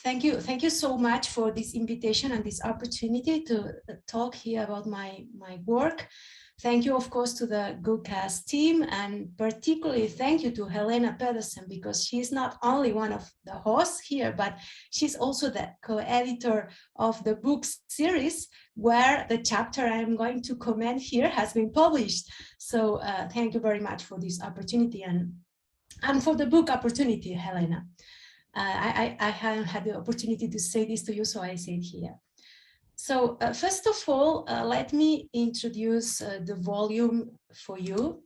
Thank you. Thank you so much for this invitation and this opportunity to talk here about my work. Thank you, of course, to the GU-CAS team, and particularly thank you to Helena Pedersen, because she's not only one of the hosts here, but she's also the co-editor of the book series where the chapter I'm going to comment here has been published. So thank you very much for this opportunity and for the book opportunity, Helena. I haven't had the opportunity to say this to you, so I say it here. So first of all, let me introduce the volume for you,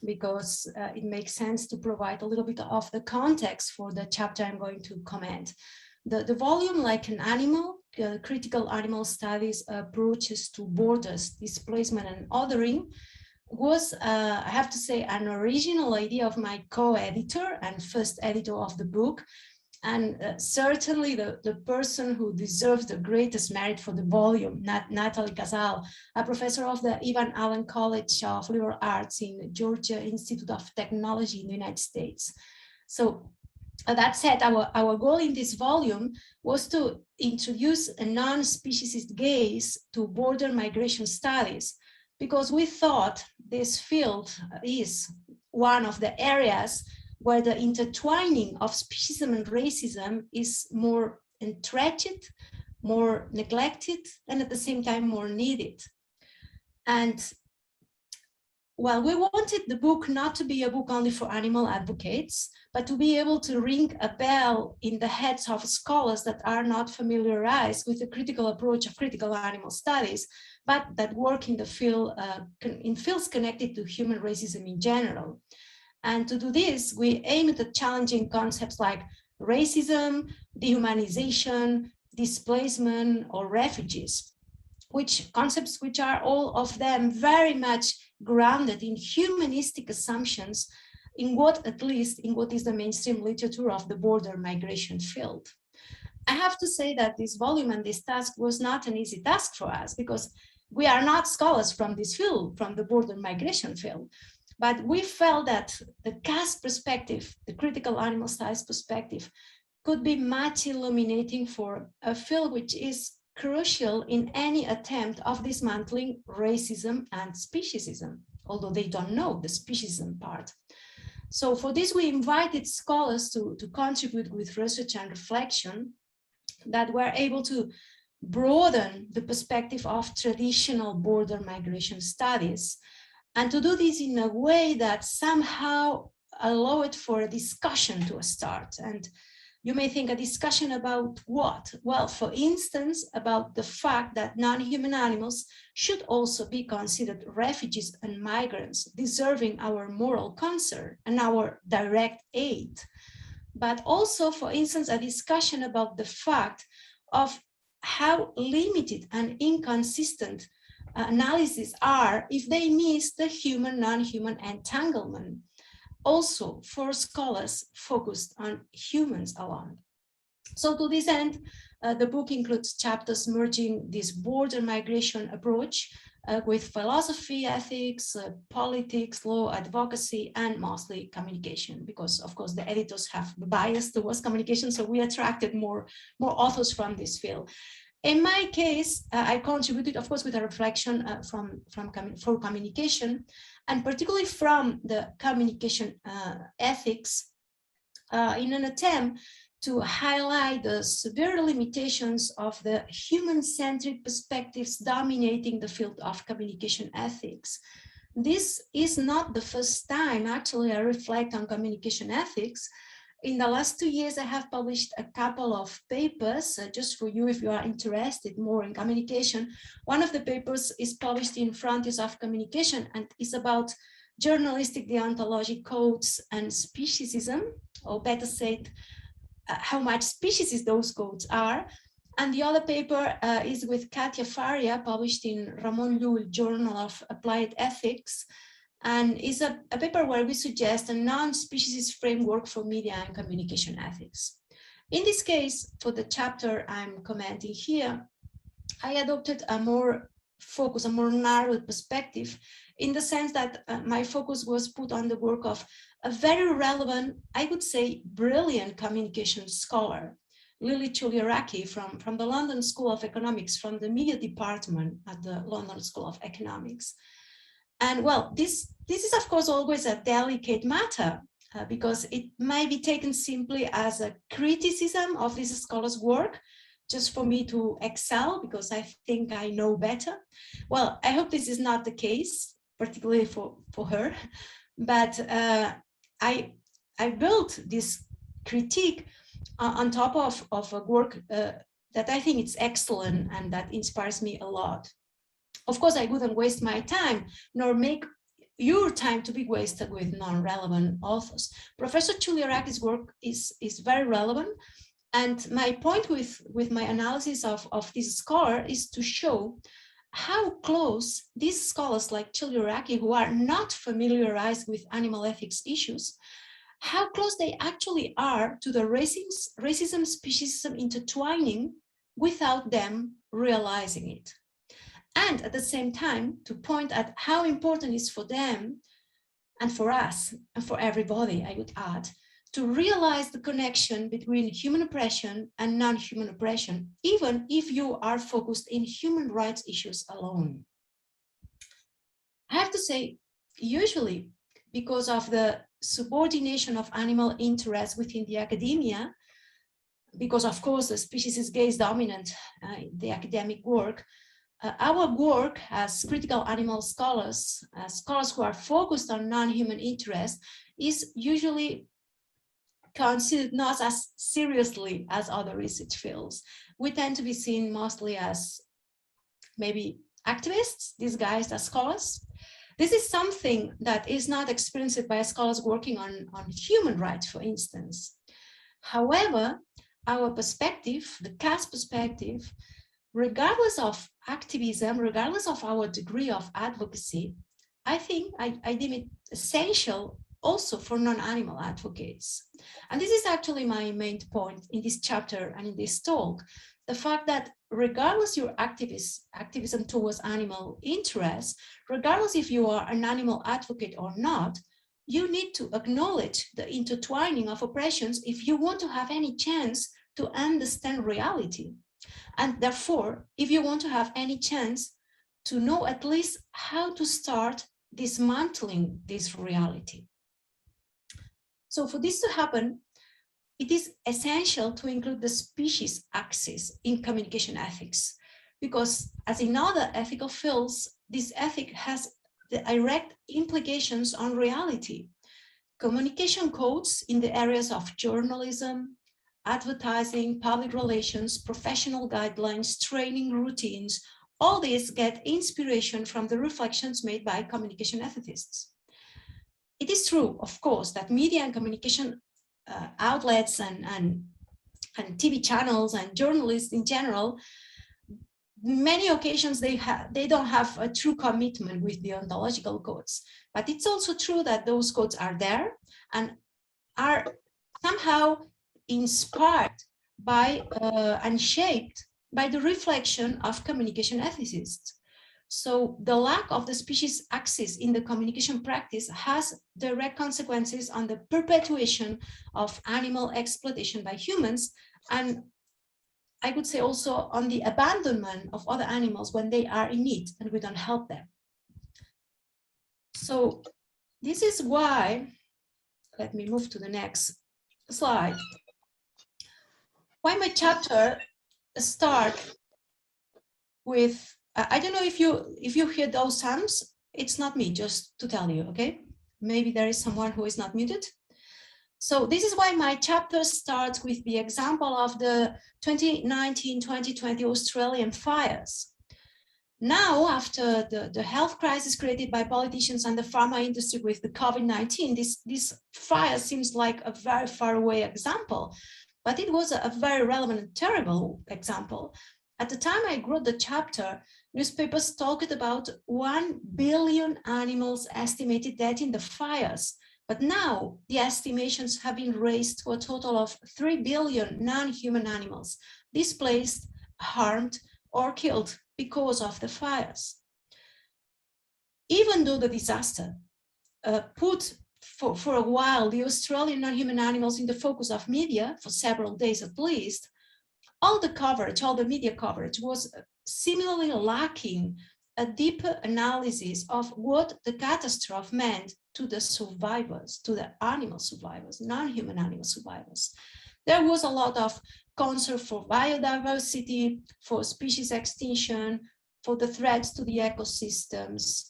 because it makes sense to provide a little bit of the context for the chapter I'm going to comment. The volume, Like an Animal, Critical Animal Studies Approaches to Borders, Displacement and Othering, was, I have to say, an original idea of my co-editor and first editor of the book, and certainly the person who deserves the greatest merit for the volume, Natalie Khazaal, a professor of the Ivan Allen College of Liberal Arts in Georgia Institute of Technology in the United States. So that said, our goal in this volume was to introduce a non-speciesist gaze to border migration studies, because we thought this field is one of the areas where the intertwining of speciesism and racism is more entrenched, more neglected, and at the same time more needed. And well, we wanted the book not to be a book only for animal advocates, but to be able to ring a bell in the heads of scholars that are not familiarized with the critical approach of critical animal studies, but that work in the field, in fields connected to human racism in general. And to do this, we aimed at challenging concepts like racism, dehumanization, displacement, or refugees, concepts which are all of them very much grounded in humanistic assumptions, at least in what is the mainstream literature of the border migration field. I have to say that this volume and this task was not an easy task for us, because we are not scholars from this field, from the border migration field. But we felt that the CAS perspective, the critical animal studies perspective, could be much illuminating for a field which is crucial in any attempt of dismantling racism and speciesism, although they don't know the speciesism part. So for this, we invited scholars to contribute with research and reflection that were able to broaden the perspective of traditional border migration studies, and to do this in a way that somehow allowed for a discussion to start. And you may think, a discussion about what? Well, for instance, about the fact that non-human animals should also be considered refugees and migrants, deserving our moral concern and our direct aid. But also, for instance, a discussion about the fact of how limited and inconsistent analyses are if they miss the human-non-human entanglement, also for scholars focused on humans alone. So to this end, the book includes chapters merging this border migration approach with philosophy, ethics, politics, law, advocacy, and mostly communication, because of course the editors have the bias towards communication, so we attracted more authors from this field. In my case, I contributed, of course, with a reflection for communication, and particularly from the communication ethics, in an attempt to highlight the severe limitations of the human-centric perspectives dominating the field of communication ethics. This is not the first time, actually, I reflect on communication ethics. In the last 2 years, I have published a couple of papers, just for you if you are interested more in communication. One of the papers is published in Frontiers of Communication and is about journalistic deontology codes and speciesism, or better said, how much species those codes are. And the other paper is with Katia Faria, published in Ramon Llull Journal of Applied Ethics, and is a paper where we suggest a non-speciesist framework for media and communication ethics. In this case, for the chapter I'm commenting here, I adopted a more focused, a more narrow perspective, in the sense that my focus was put on the work of a very relevant, I would say, brilliant communication scholar, Lillie Chouliaraky from the London School of Economics, from the media department at the London School of Economics. And well, this is of course always a delicate matter because it may be taken simply as a criticism of this scholar's work, just for me to excel because I think I know better. Well, I hope this is not the case, particularly for her, but I built this critique on top of a work that I think it's excellent and that inspires me a lot. Of course, I wouldn't waste my time nor make your time to be wasted with non-relevant authors. Professor Chouliaraky's work is very relevant. And my point with my analysis of this scholar is to show how close these scholars like Chouliaraky, who are not familiarized with animal ethics issues, how close they actually are to the racism, speciesism intertwining without them realizing it. And at the same time, to point at how important it is for them and for us and for everybody, I would add, to realize the connection between human oppression and non-human oppression, even if you are focused in human rights issues alone. I have to say, usually, because of the subordination of animal interests within the academia, because of course the species is gaze dominant in the academic work, our work as critical animal scholars, scholars who are focused on non-human interests, is usually considered not as seriously as other research fields. We tend to be seen mostly as maybe activists disguised as scholars. This is something that is not experienced by scholars working on human rights, for instance. However, our perspective, the CAS perspective, regardless of activism, regardless of our degree of advocacy, I think I deem it essential also for non-animal advocates. And this is actually my main point in this chapter and in this talk, the fact that regardless your activism towards animal interests, regardless if you are an animal advocate or not, you need to acknowledge the intertwining of oppressions if you want to have any chance to understand reality. And therefore, if you want to have any chance to know at least how to start dismantling this reality. So for this to happen, it is essential to include the species axis in communication ethics, because as in other ethical fields, this ethic has the direct implications on reality. Communication codes in the areas of journalism, advertising, public relations, professional guidelines, training routines, all these get inspiration from the reflections made by communication ethicists. It is true, of course, that media and communication outlets and TV channels and journalists in general, many occasions they don't have a true commitment with the ontological codes. But it's also true that those codes are there and are somehow inspired by and shaped by the reflection of communication ethicists. So the lack of the species axis in the communication practice has direct consequences on the perpetuation of animal exploitation by humans, and I would say also on the abandonment of other animals when they are in need and we don't help them. So this is why, let me move to the next slide, why my chapter starts with, I don't know if you hear those sounds, it's not me, just to tell you, okay? Maybe there is someone who is not muted. So this is why my chapter starts with the example of the 2019-2020 Australian fires. Now, after the health crisis created by politicians and the pharma industry with the COVID-19, this fire seems like a very far away example, but it was a very relevant and terrible example. At the time I wrote the chapter, newspapers talked about 1 billion animals estimated dead in the fires. But now the estimations have been raised to a total of 3 billion non-human animals displaced, harmed, or killed because of the fires. Even though the disaster put for a while the Australian non-human animals in the focus of media, for several days at least, all the coverage, all the media coverage was similarly lacking a deeper analysis of what the catastrophe meant to the survivors, to the animal survivors, non-human animal survivors. There was a lot of concern for biodiversity, for species extinction, for the threats to the ecosystems,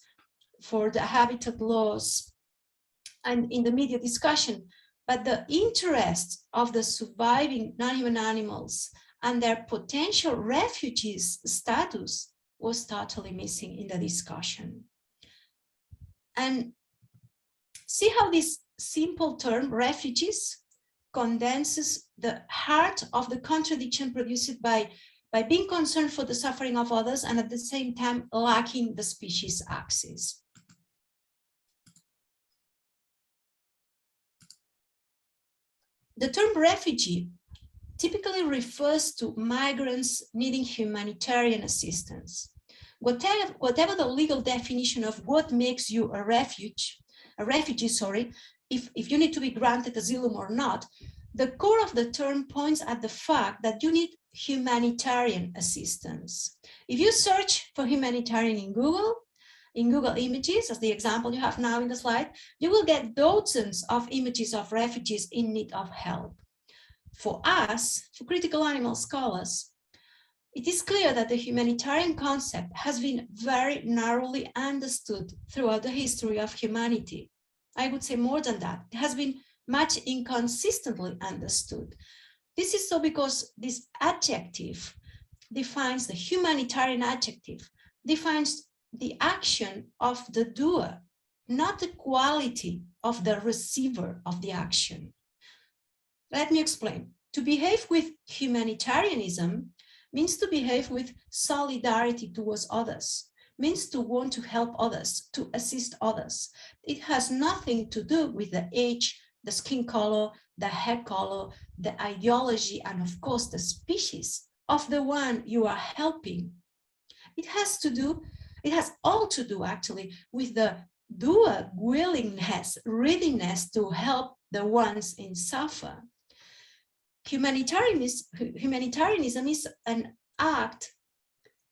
for the habitat loss, and in the media discussion. But the interest of the surviving non-human animals and their potential refugees status was totally missing in the discussion. And see how this simple term, refugees, condenses the heart of the contradiction produced by being concerned for the suffering of others and at the same time lacking the species axis. The term refugee typically refers to migrants needing humanitarian assistance. Whatever the legal definition of what makes you a refugee, sorry, if you need to be granted asylum or not, the core of the term points at the fact that you need humanitarian assistance. If you search for humanitarian in Google Images, as the example you have now in the slide, you will get dozens of images of refugees in need of help. For us, for critical animal scholars, it is clear that the humanitarian concept has been very narrowly understood throughout the history of humanity. I would say more than that, it has been much inconsistently understood. This is so because this adjective defines, the humanitarian adjective defines the action of the doer, not the quality of the receiver of the action. Let me explain. To behave with humanitarianism means to behave with solidarity towards others, means to want to help others, to assist others. It has nothing to do with the age, the skin color, the hair color, the ideology, and of course the species of the one you are helping. It has all to do actually with the doer willingness, readiness to help the ones in suffer. Humanitarianism is an act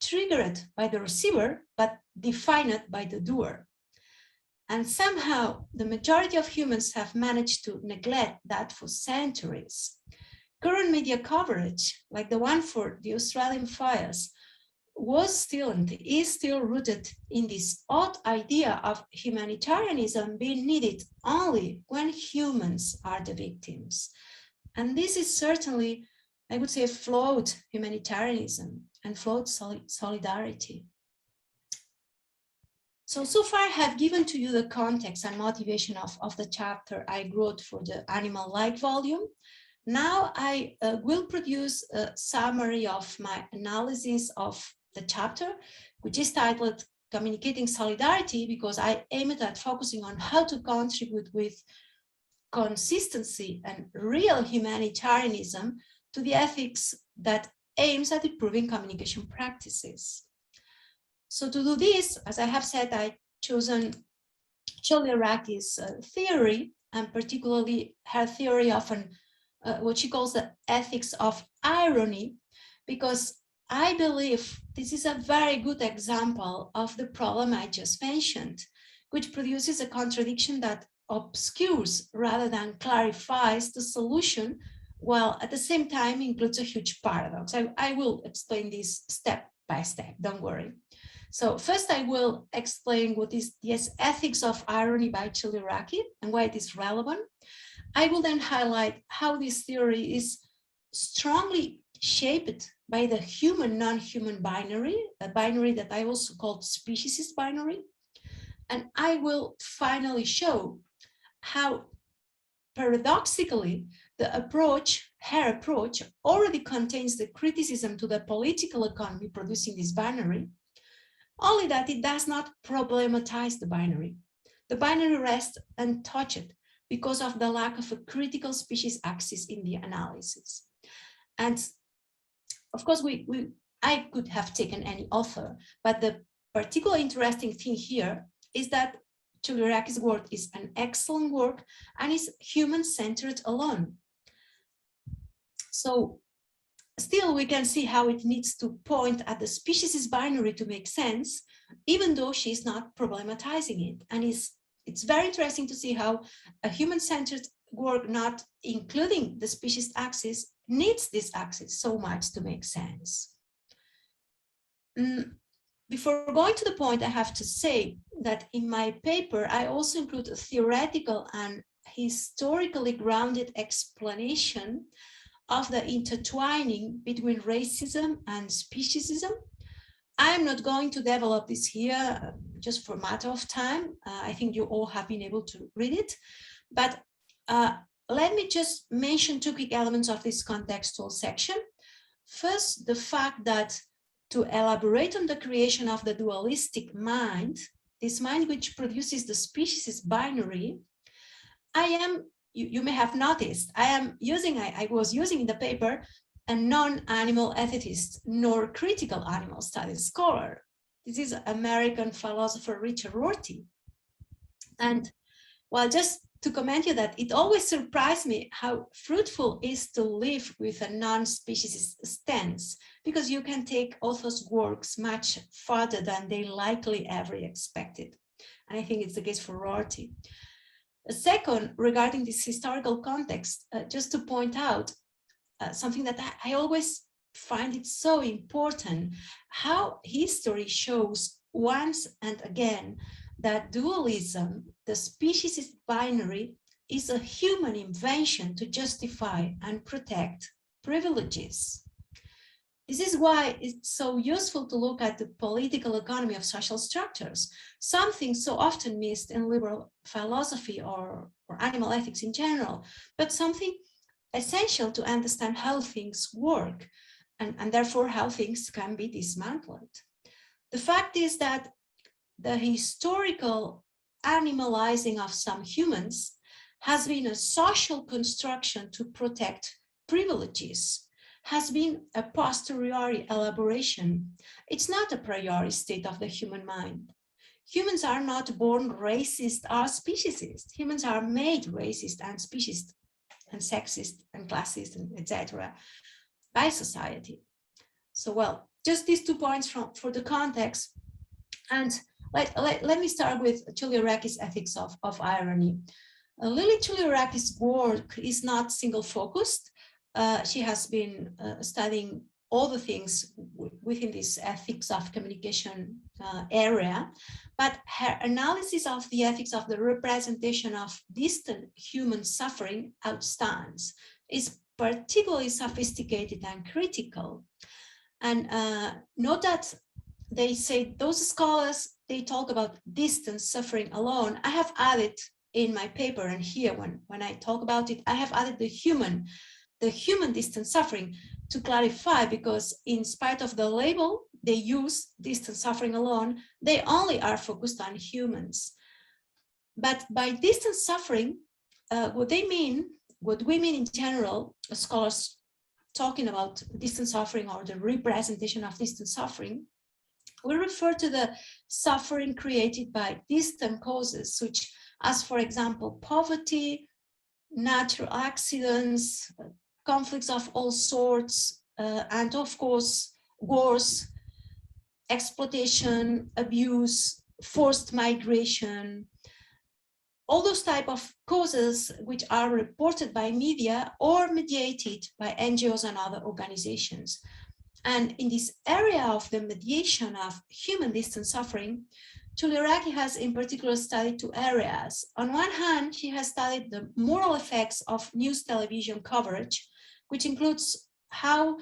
triggered by the receiver, but defined by the doer. And somehow the majority of humans have managed to neglect that for centuries. Current media coverage, like the one for the Australian fires, was still and is still rooted in this odd idea of humanitarianism being needed only when humans are the victims. And this is certainly, I would say, flawed humanitarianism and flawed solidarity. So far I have given to you the context and motivation of the chapter I wrote for the Animal Life volume. Now I will produce a summary of my analysis of the chapter, which is titled Communicating Solidarity, because I aimed at focusing on how to contribute with consistency and real humanitarianism to the ethics that aims at improving communication practices. So to do this, as I have said, I've chosen Chouliaraky's theory, and particularly her theory of what she calls the ethics of irony, because I believe this is a very good example of the problem I just mentioned, which produces a contradiction that obscures rather than clarifies the solution, while at the same time includes a huge paradox. I will explain this step by step, don't worry. So first I will explain what is this ethics of irony by Chouliaraky and why it is relevant. I will then highlight how this theory is strongly shaped by the human-nonhuman binary, a binary that I also called speciesist binary. And I will finally show how paradoxically her approach already contains the criticism to the political economy producing this binary, only that it does not problematize the binary. The binary rests untouched because of the lack of a critical species axis in the analysis. And of course, I could have taken any author, but the particularly interesting thing here is that Chouliaraky's work is an excellent work and is human-centered alone. So Still, we can see how it needs to point at the species binary to make sense, even though she's not problematizing it. And it's very interesting to see how a human-centered work not including the species axis needs this axis so much to make sense. Before going to the point, I have to say that in my paper, I also include a theoretical and historically grounded explanation of the intertwining between racism and speciesism. I'm not going to develop this here just for a matter of time. I think you all have been able to read it, but let me just mention two quick elements of this contextual section. First, the fact that to elaborate on the creation of the dualistic mind, this mind which produces the species binary, you may have noticed, I was using in the paper a non-animal ethicist nor critical animal studies scholar. This is American philosopher Richard Rorty. And well, just to comment you that it always surprised me how fruitful it is to live with a non-species stance, because you can take authors' works much farther than they likely ever expected. And I think it's the case for Rorty. Second, regarding this historical context, just to point out something that I always find it so important, how history shows once and again that dualism, the species binary, is a human invention to justify and protect privileges. This is why it's so useful to look at the political economy of social structures, something so often missed in liberal philosophy or animal ethics in general, but something essential to understand how things work and therefore how things can be dismantled. The fact is that the historical animalizing of some humans has been a social construction to protect privileges, has been a posteriori elaboration. It's not a priori state of the human mind. Humans are not born racist or speciesist. Humans are made racist and speciesist and sexist and classist and etc. by society. So, well, just these 2 points for the context. And let me start with Chouliaraky's ethics of irony. Lillie Chouliaraky's work is not single-focused. She has been studying all the things within this ethics of communication area, but her analysis of the ethics of the representation of distant human suffering outstands, is particularly sophisticated and critical. And note that they say those scholars, they talk about distant suffering alone. I have added in my paper, and here when I talk about it, I have added the human distant suffering to clarify, because in spite of the label, they use distant suffering alone, they only are focused on humans. But by distant suffering, what we mean in general, scholars talking about distant suffering or the representation of distant suffering, we refer to the suffering created by distant causes, such as, for example, poverty, natural accidents, conflicts of all sorts, and of course, wars, exploitation, abuse, forced migration, all those type of causes which are reported by media or mediated by NGOs and other organizations. And in this area of the mediation of human distant suffering, Chouliaraky has in particular studied 2 areas. On one hand, she has studied the moral effects of news television coverage, which includes how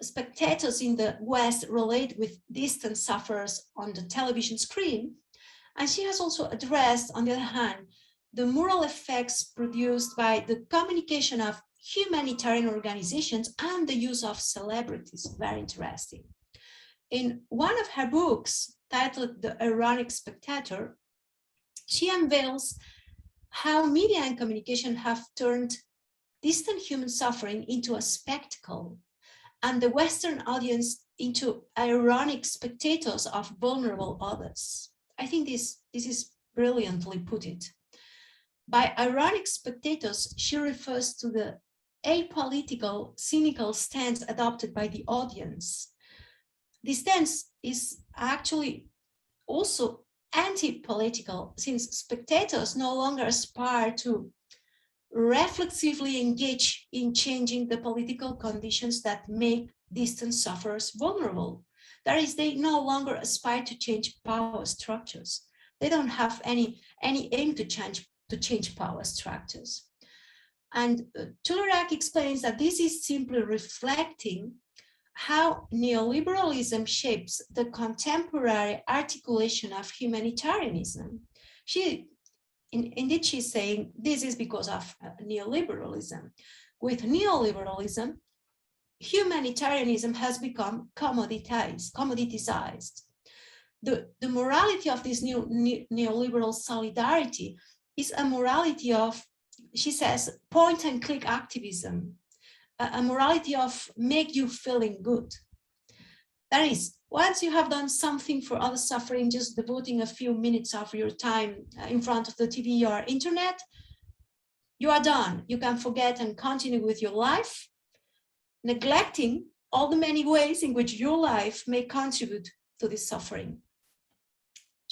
spectators in the West relate with distant sufferers on the television screen. And she has also addressed, on the other hand, the moral effects produced by the communication of humanitarian organizations and the use of celebrities. Very interesting. In one of her books, titled The Ironic Spectator, she unveils how media and communication have turned distant human suffering into a spectacle, and the Western audience into ironic spectators of vulnerable others. I think this is brilliantly put it. By ironic spectators, she refers to the apolitical, cynical stance adopted by the audience. This stance is actually also anti-political, since spectators no longer aspire to reflexively engage in changing the political conditions that make distant sufferers vulnerable. That is, they no longer aspire to change power structures. They don't have any aim to change power structures. And Chouliaraky explains that this is simply reflecting how neoliberalism shapes the contemporary articulation of humanitarianism. Indeed, she's saying this is because of neoliberalism. With neoliberalism, humanitarianism has become commoditized. The morality of this new neoliberal solidarity is a morality of, she says, point and click activism, a morality of make you feeling good. That is, once you have done something for other suffering, just devoting a few minutes of your time in front of the TV or internet, you are done. You can forget and continue with your life, neglecting all the many ways in which your life may contribute to this suffering.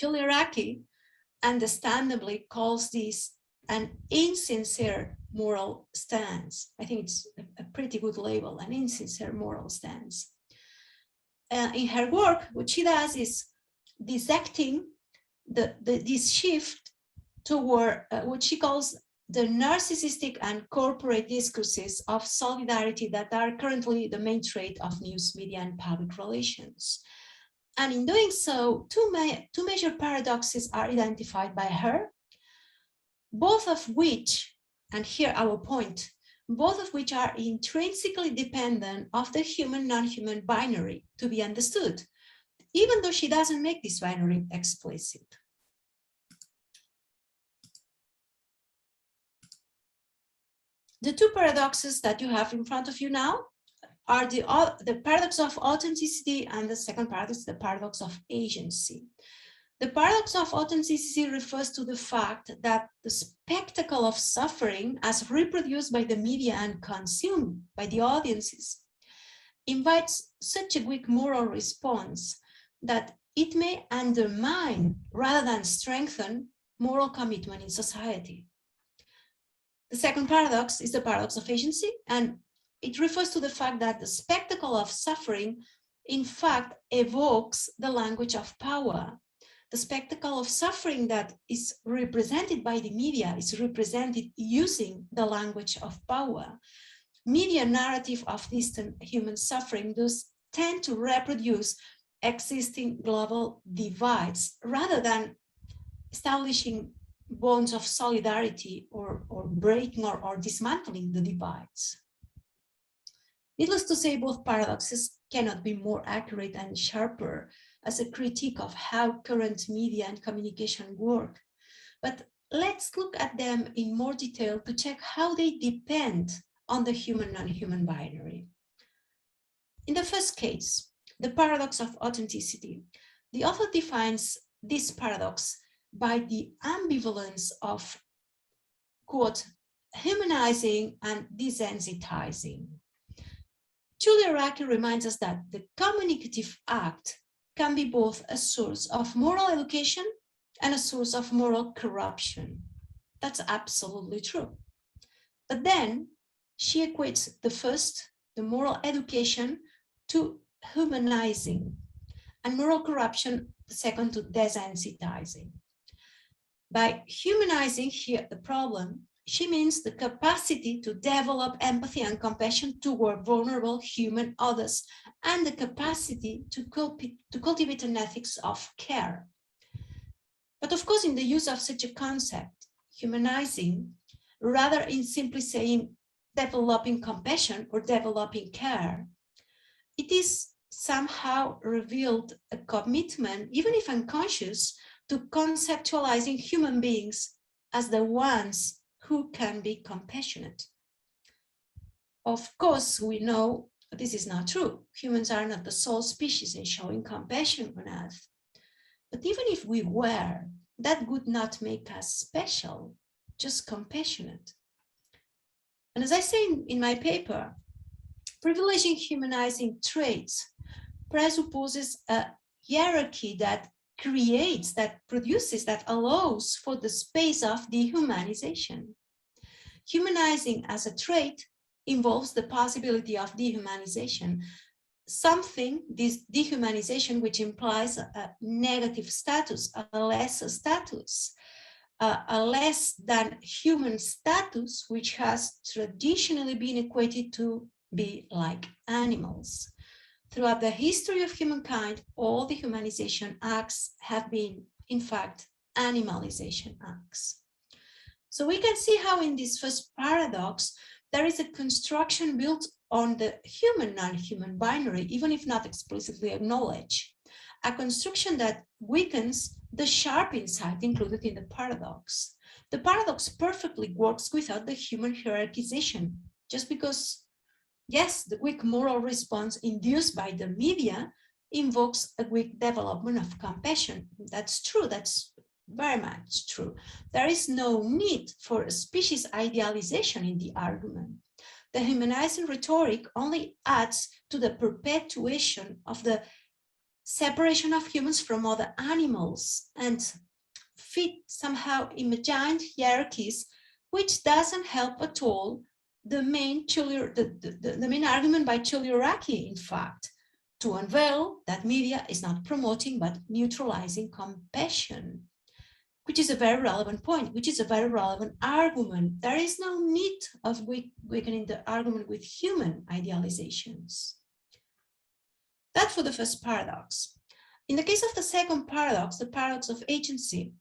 Chouliaraky understandably calls this an insincere moral stance. I think it's a pretty good label, an insincere moral stance. In her work, what she does is dissecting this shift toward what she calls the narcissistic and corporate discourses of solidarity that are currently the main trait of news media and public relations. And in doing so, two major paradoxes are identified by her, both of which, and here our point, both of which are intrinsically dependent of the human-nonhuman binary to be understood, even though she doesn't make this binary explicit. The two paradoxes that you have in front of you now are the paradox of authenticity and the second paradox, the paradox of agency. The paradox of authenticity refers to the fact that the spectacle of suffering, as reproduced by the media and consumed by the audiences, invites such a weak moral response that it may undermine rather than strengthen moral commitment in society. The second paradox is the paradox of agency, and it refers to the fact that the spectacle of suffering, in fact, evokes the language of power. The spectacle of suffering that is represented by the media is represented using the language of power. Media narrative of distant human suffering thus tend to reproduce existing global divides rather than establishing bonds of solidarity or breaking or dismantling the divides. Needless to say, both paradoxes cannot be more accurate and sharper as a critique of how current media and communication work. But let's look at them in more detail to check how they depend on the human-nonhuman binary. In the first case, the paradox of authenticity, the author defines this paradox by the ambivalence of, quote, humanizing and desensitizing. Chouliaraky reminds us that the communicative act can be both a source of moral education and a source of moral corruption. That's absolutely true. But then she equates the first, the moral education, to humanizing, and moral corruption, the second, to desensitizing. By humanizing here the problem, she means the capacity to develop empathy and compassion toward vulnerable human others, and the capacity to cultivate an ethics of care. But of course, in the use of such a concept, humanizing, rather in simply saying developing compassion or developing care, it is somehow revealed a commitment, even if unconscious, to conceptualizing human beings as the ones who can be compassionate. Of course, we know this is not true. Humans are not the sole species in showing compassion on Earth. But even if we were, that would not make us special, just compassionate. And as I say in my paper, privileging humanizing traits presupposes a hierarchy that creates, that produces, that allows for the space of dehumanization. Humanizing as a trait involves the possibility of dehumanization, something, this dehumanization, which implies a negative status, a lesser status, a less than human status, which has traditionally been equated to be like animals. Throughout the history of humankind, all dehumanization acts have been, in fact, animalization acts. So we can see how in this first paradox, there is a construction built on the human-nonhuman binary, even if not explicitly acknowledged, a construction that weakens the sharp insight included in the paradox. The paradox perfectly works without the human hierarchization, just because, yes, the weak moral response induced by the media invokes a weak development of compassion. That's true, that's very much true. There is no need for a species idealization in the argument. The humanizing rhetoric only adds to the perpetuation of the separation of humans from other animals and fit somehow imagined hierarchies, which doesn't help at all the main argument by Chouliaraky, in fact, to unveil that media is not promoting but neutralizing compassion, which is a very relevant point, which is a very relevant argument. There is no need of weakening the argument with human idealizations. That for the first paradox. In the case of the second paradox, the paradox of agency,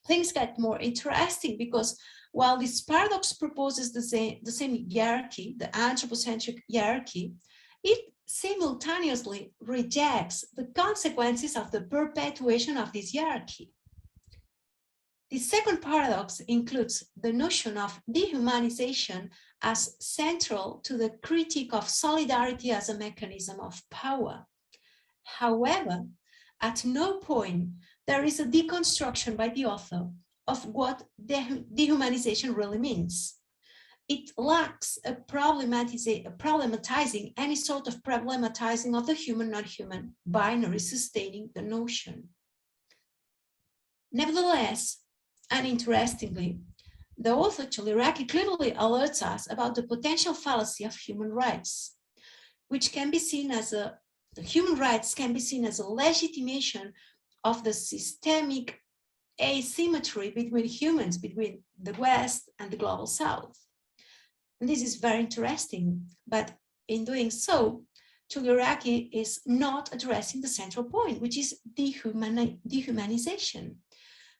things get more interesting because while this paradox proposes the same hierarchy, the anthropocentric hierarchy, it simultaneously rejects the consequences of the perpetuation of this hierarchy. The second paradox includes the notion of dehumanization as central to the critique of solidarity as a mechanism of power. However, at no point there is a deconstruction by the author of what dehumanization really means. It lacks a problematizing any sort of problematizing of the human-non-human binary sustaining the notion. Nevertheless, and interestingly, the author Chouliaraky clearly alerts us about the potential fallacy of human rights, which can be seen as human rights can be seen as a legitimation of the systemic asymmetry between humans, between the West and the global South. And this is very interesting, but in doing so, Chouliaraky is not addressing the central point, which is dehumanization.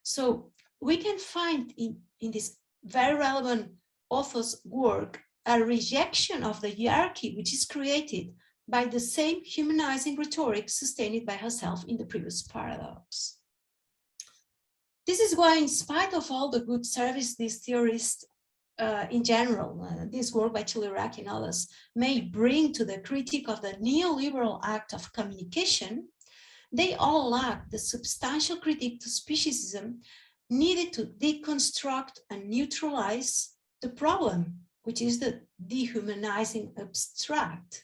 So we can find in this very relevant author's work a rejection of the hierarchy which is created by the same humanizing rhetoric sustained by herself in the previous paradox. This is why, in spite of all the good service these theorists in general, this work by Chouliaraky and others may bring to the critique of the neoliberal act of communication, they all lack the substantial critique to speciesism needed to deconstruct and neutralize the problem, which is the dehumanizing abstract.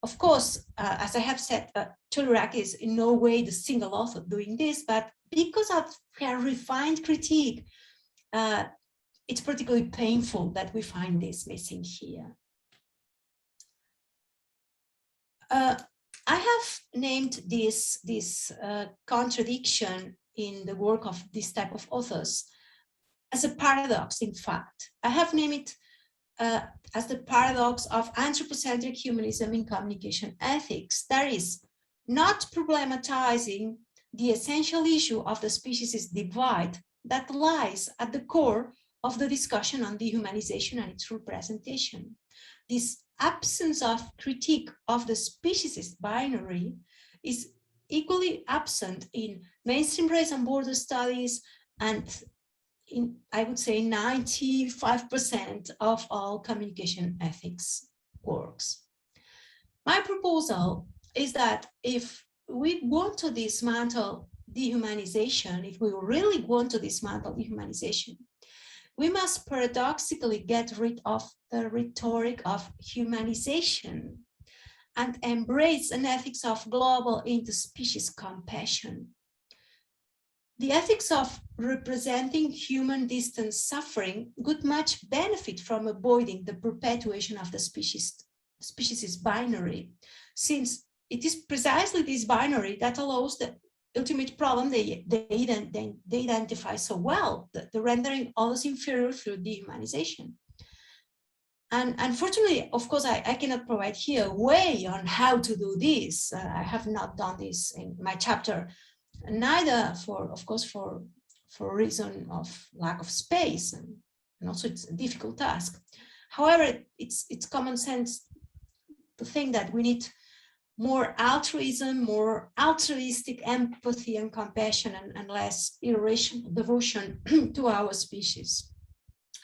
Of course, as I have said, Chouliaraky is in no way the single author doing this, but because of her refined critique, it's particularly painful that we find this missing here. I have named this contradiction in the work of this type of authors as a paradox, in fact. I have named it as the paradox of anthropocentric humanism in communication ethics. That is, not problematizing the essential issue of the species divide that lies at the core of the discussion on dehumanization and its representation. This absence of critique of the species binary is equally absent in mainstream race and border studies and in, I would say, 95% of all communication ethics works. My proposal is that if we want to dismantle dehumanization, if we really want to dismantle dehumanization, we must paradoxically get rid of the rhetoric of humanization and embrace an ethics of global interspecies compassion. The ethics of representing human distance suffering would much benefit from avoiding the perpetuation of the species binary, since it is precisely this binary that allows the ultimate problem they identify so well, the rendering others inferior through dehumanization. And unfortunately, of course, I cannot provide here a way on how to do this. I have not done this in my chapter, neither of course, for reason of lack of space, and also it's a difficult task. However, it's common sense to think that we need more altruism, more altruistic empathy and compassion, and less irrational devotion to our species.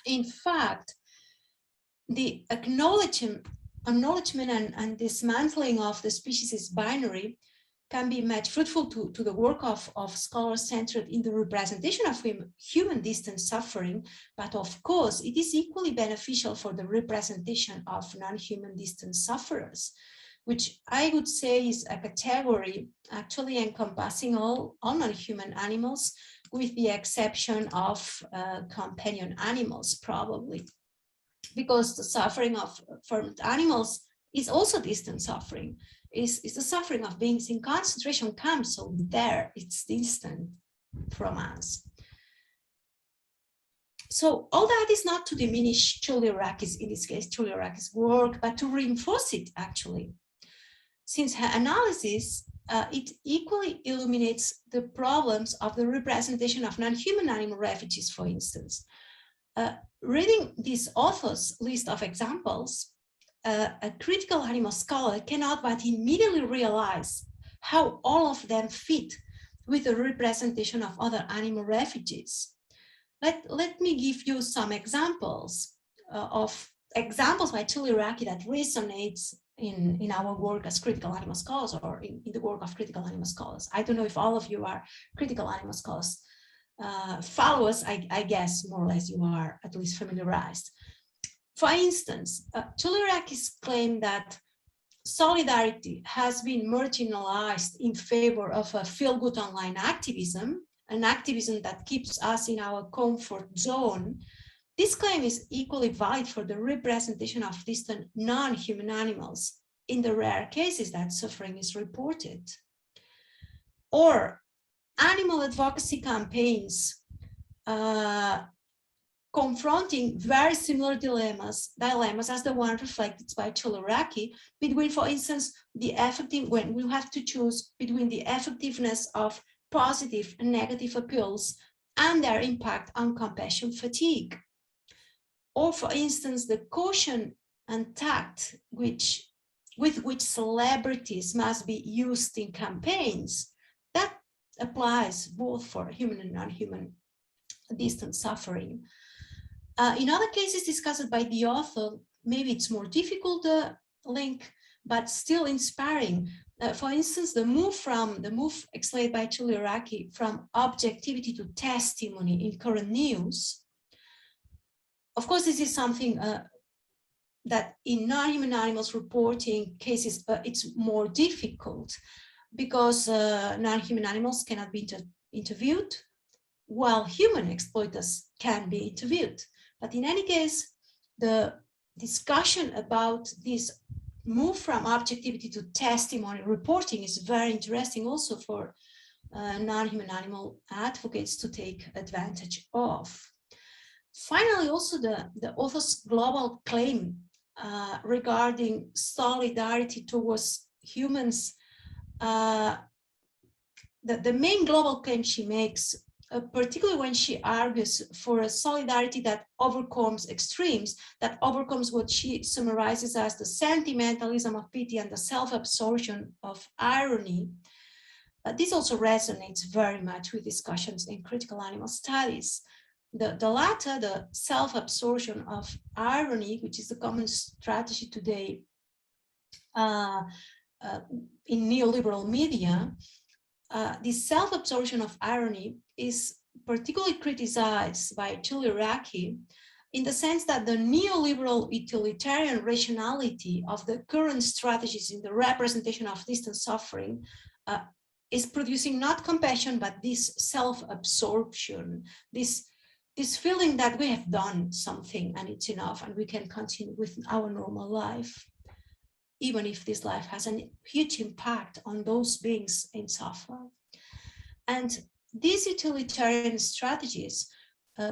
In fact, the acknowledgement and dismantling of the species binary can be made fruitful to the work of scholars centered in the representation of human distance suffering, but of course it is equally beneficial for the representation of non-human distance sufferers, which I would say is a category actually encompassing all non-human animals, with the exception of companion animals, probably, because the suffering of farmed animals is also distant suffering. Is the suffering of beings in concentration camps, so there it's distant from us. So all that is not to diminish Chouliaraky's, in this case, Chouliaraky's work, but to reinforce it actually. Since her analysis, it equally illuminates the problems of the representation of non-human animal refugees, for instance. Reading this author's list of examples, a critical animal scholar cannot but immediately realize how all of them fit with the representation of other animal refugees. Let me give you some examples by Chouliaraky that resonates in our work as critical animal scholars, or in the work of critical animal scholars. I don't know if all of you are critical animal scholars followers. I guess more or less you are at least familiarized. For instance, Chouliaraky's claim that solidarity has been marginalized in favor of a feel-good online activism, an activism that keeps us in our comfort zone. This claim is equally valid for the representation of distant non-human animals in the rare cases that suffering is reported. Or animal advocacy campaigns confronting very similar dilemmas as the one reflected by Chouliaraky, between, for instance, when we have to choose between the effectiveness of positive and negative appeals and their impact on compassion fatigue. Or, for instance, the caution and tact with which celebrities must be used in campaigns. That applies both for human and non-human distant suffering. In other cases discussed by the author, maybe it's more difficult to link, but still inspiring. For instance, the move explained by Chouliaraky from objectivity to testimony in current news. Of course, this is something that in non-human animals reporting cases, it's more difficult, because non-human animals cannot be interviewed, while human exploiters can be interviewed. But in any case, the discussion about this move from objectivity to testimony reporting is very interesting also for non-human animal advocates to take advantage of. Finally, also the author's global claim regarding solidarity towards humans, the main global claim she makes, particularly when she argues for a solidarity that overcomes extremes, that overcomes what she summarizes as the sentimentalism of pity and the self-absorption of irony. This also resonates very much with discussions in critical animal studies. The latter, the self-absorption of irony, which is the common strategy today in neoliberal media, this self-absorption of irony is particularly criticized by Chouliaraky in the sense that the neoliberal utilitarian rationality of the current strategies in the representation of distant suffering is producing not compassion, but this self-absorption, this feeling that we have done something and it's enough and we can continue with our normal life, even if this life has a huge impact on those beings in suffering. And these utilitarian strategies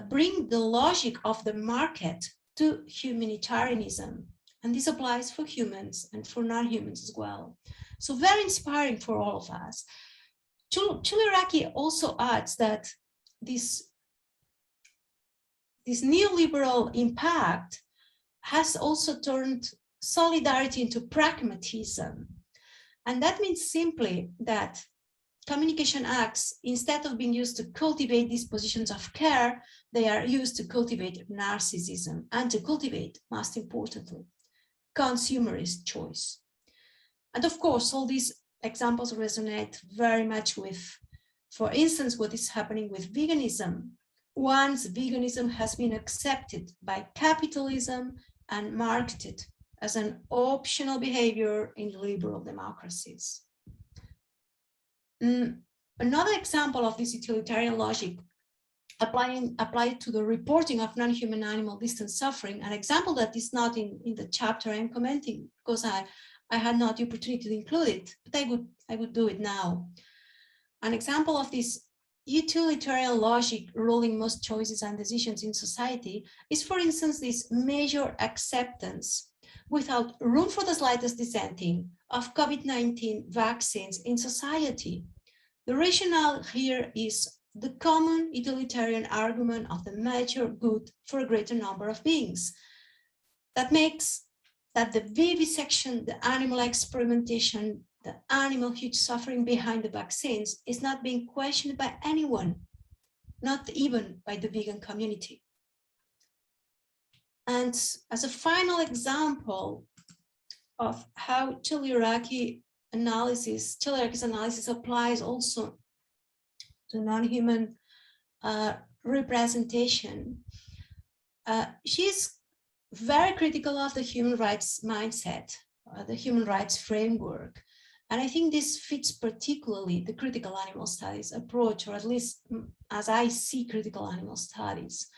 bring the logic of the market to humanitarianism. And this applies for humans and for non-humans as well. So very inspiring for all of us. Chouliaraky also adds that this neoliberal impact has also turned solidarity into pragmatism. And that means simply that communication acts, instead of being used to cultivate these positions of care, they are used to cultivate narcissism and to cultivate, most importantly, consumerist choice. And of course, all these examples resonate very much with, for instance, what is happening with veganism. Once veganism has been accepted by capitalism and marketed as an optional behavior in liberal democracies. Another example of this utilitarian logic applied to the reporting of non-human animal distant suffering, an example that is not in the chapter I'm commenting because I had not the opportunity to include it, but I would do it now. An example of this utilitarian logic ruling most choices and decisions in society is, for instance, this major acceptance without room for the slightest dissenting of COVID-19 vaccines in society. The rationale here is the common utilitarian argument of the major good for a greater number of beings. That makes that the vivisection, the animal experimentation, the animal huge suffering behind the vaccines is not being questioned by anyone, not even by the vegan community. And as a final example of how Chouliaraky's analysis applies also to non-human representation, she's very critical of the human rights mindset, the human rights framework. And I think this fits particularly the critical animal studies approach, or at least as I see critical animal studies.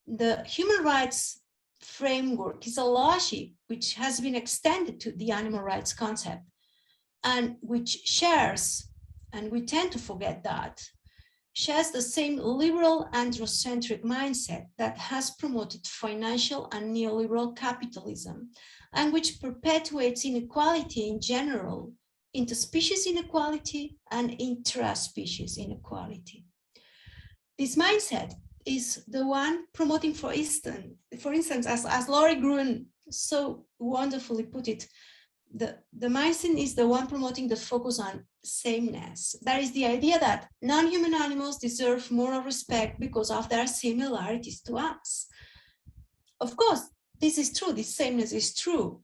The human rights framework is a logic which has been extended to the animal rights concept and which shares, and we tend to forget that, shares the same liberal androcentric mindset that has promoted financial and neoliberal capitalism and which perpetuates inequality in general, interspecies inequality and intraspecies inequality. This mindset is the one promoting, for instance, as Laurie Gruen so wonderfully put it, the mindset is the one promoting the focus on sameness. That is the idea that non-human animals deserve moral respect because of their similarities to us. Of course, this is true, this sameness is true.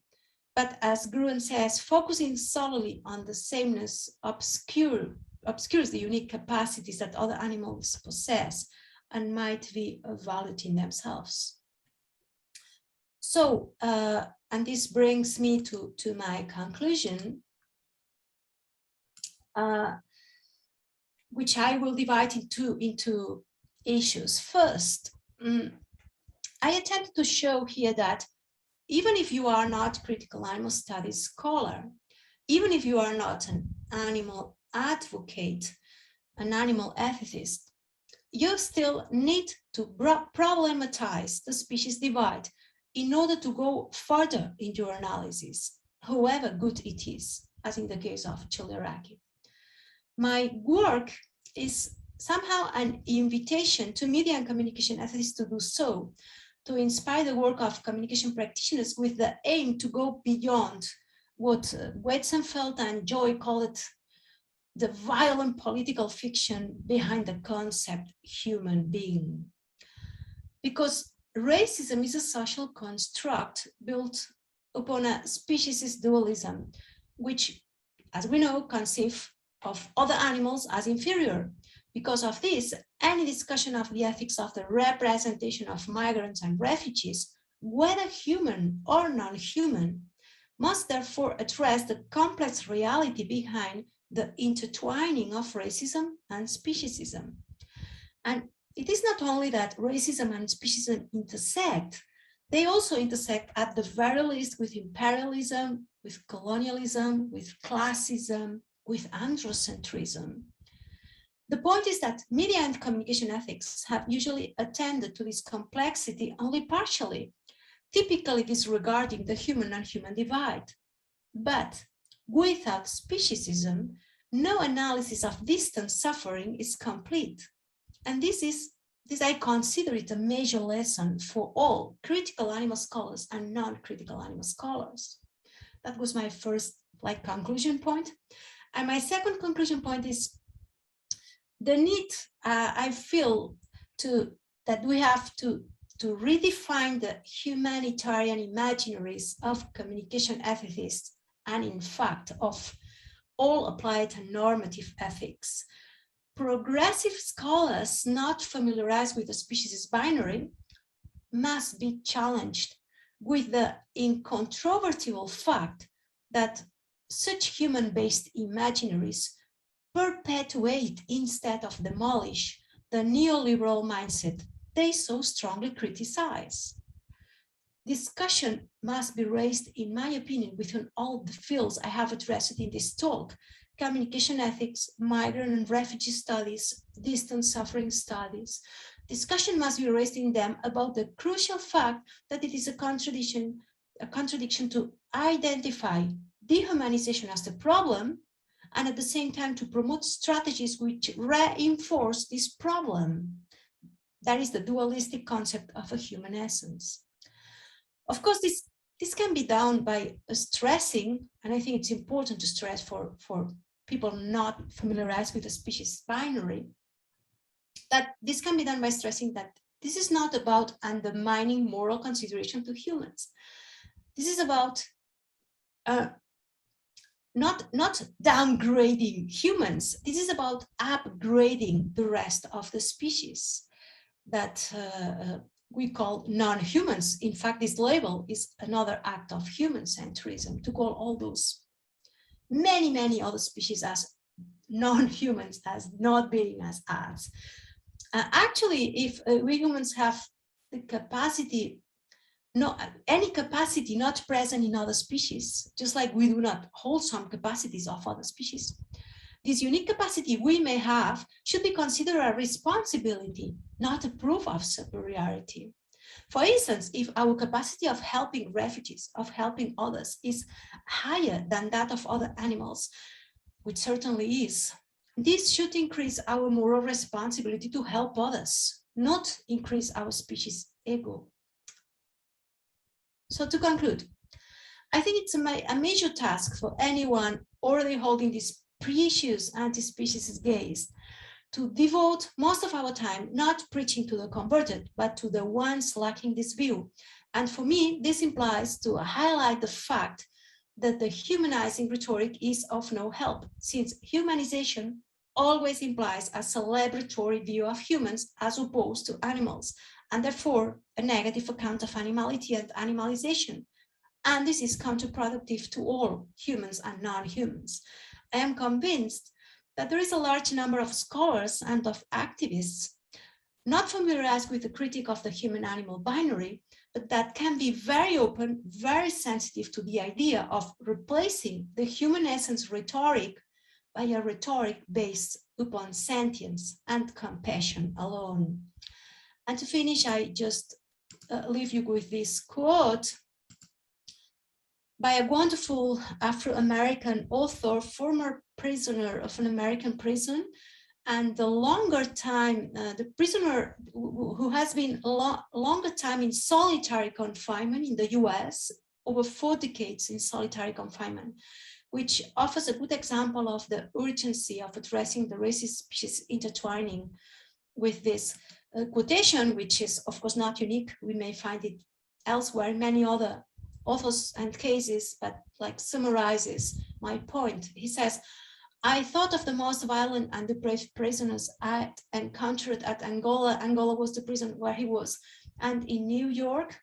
But as Gruen says, focusing solely on the sameness obscures the unique capacities that other animals possess and might be of value in themselves. So, and this brings me to my conclusion, which I will divide into issues. First, I attempted to show here that even if you are not critical animal studies scholar, even if you are not an animal advocate, an animal ethicist, you still need to problematize the species divide in order to go further in your analysis, however good it is, as in the case of Chouliaraky. My work is somehow an invitation to media and communication ethicists to do so, to inspire the work of communication practitioners with the aim to go beyond what Wetzenfeld and Joy call it the violent political fiction behind the concept human being. Because racism is a social construct built upon a speciesist dualism, which, as we know, conceive of other animals as inferior, Because of this, any discussion of the ethics of the representation of migrants and refugees, whether human or non-human, must therefore address the complex reality behind the intertwining of racism and speciesism. And it is not only that racism and speciesism intersect, they also intersect at the very least with imperialism, with colonialism, with classism, with androcentrism. The point is that media and communication ethics have usually attended to this complexity only partially, typically disregarding the human-non-human divide. But without speciesism, no analysis of distant suffering is complete. And this I consider it a major lesson for all critical animal scholars and non-critical animal scholars. That was my first conclusion point. And my second conclusion point is the need, I feel, that we have to redefine the humanitarian imaginaries of communication ethicists and, in fact, of all applied and normative ethics. Progressive scholars not familiarized with the species binary must be challenged with the incontrovertible fact that such human-based imaginaries perpetuate instead of demolish the neoliberal mindset they so strongly criticize. Discussion must be raised, in my opinion, within all the fields I have addressed in this talk: communication ethics, migrant and refugee studies, distant suffering studies. Discussion must be raised in them about the crucial fact that it is a contradiction to identify dehumanization as the problem and at the same time to promote strategies which reinforce this problem. That is the dualistic concept of a human essence. Of course, this can be done by stressing, and I think it's important to stress for people not familiarized with the species binary, that this can be done by stressing that this is not about undermining moral consideration to humans. This is about not downgrading humans. This is about upgrading the rest of the species that we call non-humans. In fact, this label is another act of human centrism to call all those many other species as non-humans, as not being as us. Actually, if we humans have the capacity, any capacity not present in other species, just like we do not hold some capacities of other species, this unique capacity we may have should be considered a responsibility, not a proof of superiority. For instance, if our capacity of helping refugees, of helping others, is higher than that of other animals, which certainly is, this should increase our moral responsibility to help others, not increase our species ego. So to conclude, I think it's a major task for anyone already holding this precious anti-speciesist gaze to devote most of our time not preaching to the converted, but to the ones lacking this view. And for me, this implies to highlight the fact that the humanizing rhetoric is of no help, since humanization always implies a celebratory view of humans as opposed to animals, and therefore a negative account of animality and animalization. And this is counterproductive to all humans and non-humans. I am convinced that there is a large number of scholars and of activists not familiarized with the critique of the human-animal binary, but that can be very open, very sensitive to the idea of replacing the human essence rhetoric by a rhetoric based upon sentience and compassion alone. And to finish, I just leave you with this quote by a wonderful Afro-American author, former prisoner of an American prison, and the longer time, the prisoner who has been longer time in solitary confinement in the US, over 4 decades in solitary confinement, which offers a good example of the urgency of addressing the racist species intertwining with this quotation, which is of course not unique. We may find it elsewhere in many other authors and cases, but like summarizes my point. He says, I thought of the most violent and depraved prisoners I encountered at Angola. Angola was the prison where he was. And in New York,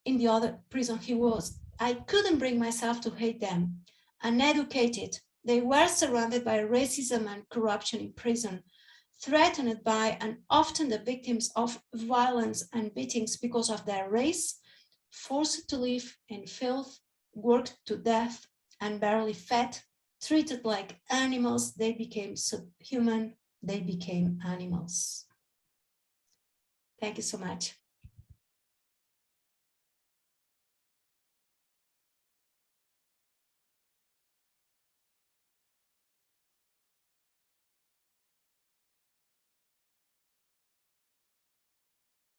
in the other prison he was. I couldn't bring myself to hate them. Uneducated, they were surrounded by racism and corruption in prison, threatened by and often the victims of violence and beatings because of their race, forced to live in filth, worked to death, and barely fed, treated like animals. They became subhuman, they became animals. Thank you so much.